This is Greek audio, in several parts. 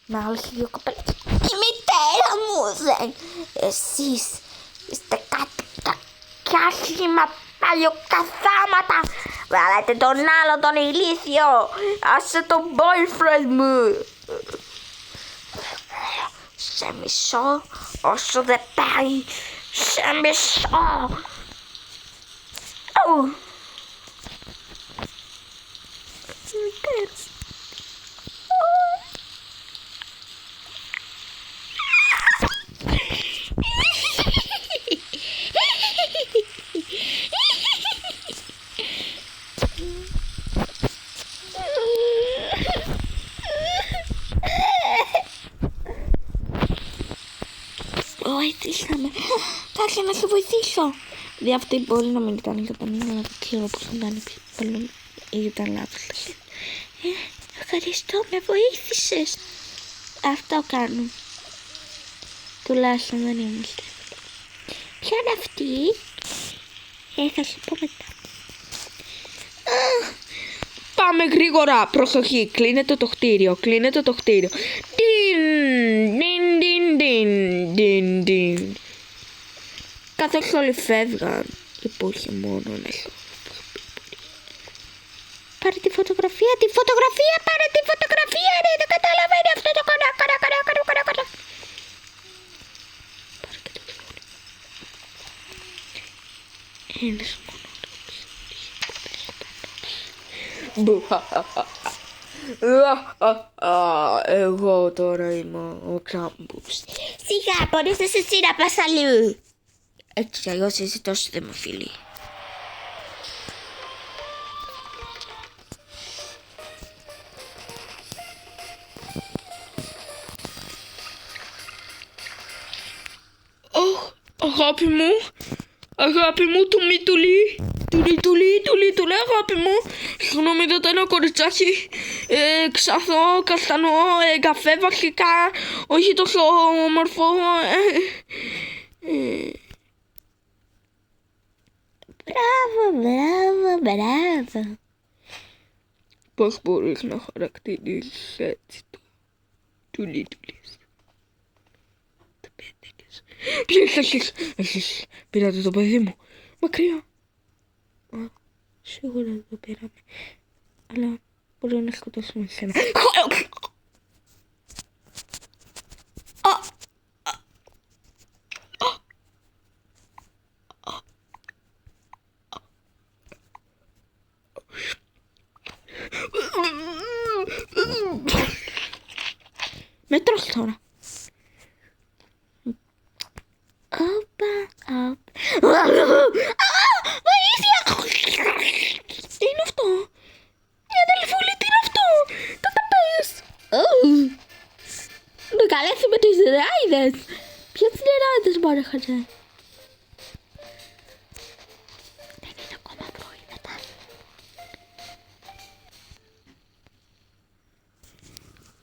με άλλες δύο κοπέλες. Η μητέρα μου δεν. Εσείς είστε κάτι κι άσχημα παλιοκαθάματα. Βάλετε τον άλλο τον ηλίθιο. Άσε τον boyfriend μου. Σε μισώ όσο δεν πάει. Σε μισώ. Βοηθήστε με. Κάτσε να σε βοηθήσω. Δι' αυτή μπορεί να μην ήταν για πανί, να το ξέρω πως θα κάνει πάλι ή ήταν λάθος. Ευχαριστώ, με βοήθησες. Αυτό κάνω. Τουλάχιστον δεν είμαστε. Ποια είναι αυτή? Θα σου πω μετά. Πάμε γρήγορα. Προσοχή. Κλείνετε το κτίριο. Κλείνετε το κτίριο. Din. Καθώς όλοι φεύγαν, υπήρχε μόνο ένας. Πάρε τη φωτογραφία, πάρε τη φωτογραφία, ρε, δεν καταλαβαίνει αυτό το κανά. Πάρε και το τηλέφωνο. Ένας μόνο. Εγώ τώρα είμαι ο Krampus. Σιγά, μπορείς εσύ να πας αλλού. Έτσι κι αλλιώς είσαι τόσο δημοφιλή. Αγάπη μου, του μητουλί. Τουλί, αγάπη μου. Συγγνώμη, δεν ήταν κοριτσάκι. Ξαθό, καστανό, καφέ βασικά. Όχι τόσο όμορφο. Μπράβο. Πώς μπορείς να χαρακτηρίσεις έτσι το τουλί-τουλί? Το πέτυχες. Ποιος εσείς πήρατε το παιδί μου? Μακριά. Σίγουρα δεν το πήραμε. Αλλά μπορεί να σκοτώσουμε εσένα. Με τρως τώρα. Βοήθεια! Τι είναι αυτό? Η αδελφούλη, τι είναι αυτό? Τα πες. Το καλέσαι με τις ράιδες. Ποιες είναι ράιδες μόναχαζε? Δεν είναι ακόμα πρωί μετά.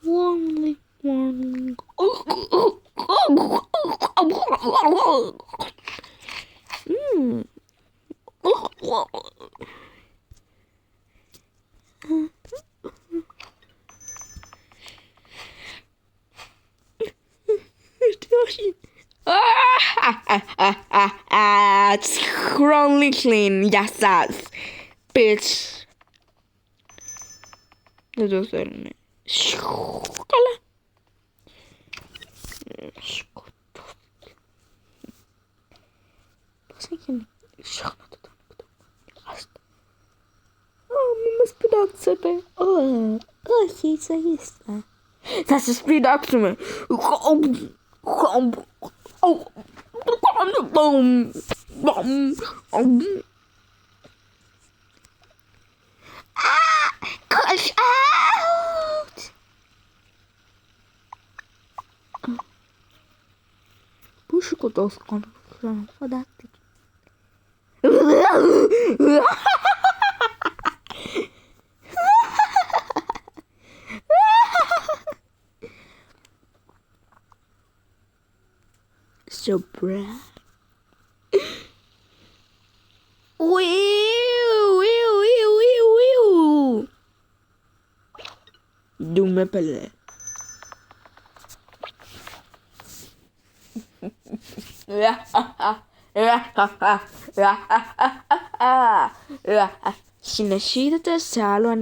Warmly. Strongly clean, για σας, bitch. Δεν το θέλουνε. Καλά. Πώς έγινε? Σώχνατε το νεκρό. Άστα. Μη μας πειράξετε. Όχι, είσαι. Θα σας πειράξουμε. Crash out! Πού σκοτώθηκαν? Φαντάστηκε. So bright. Δούμε πελέ. Sinne siitetään se alue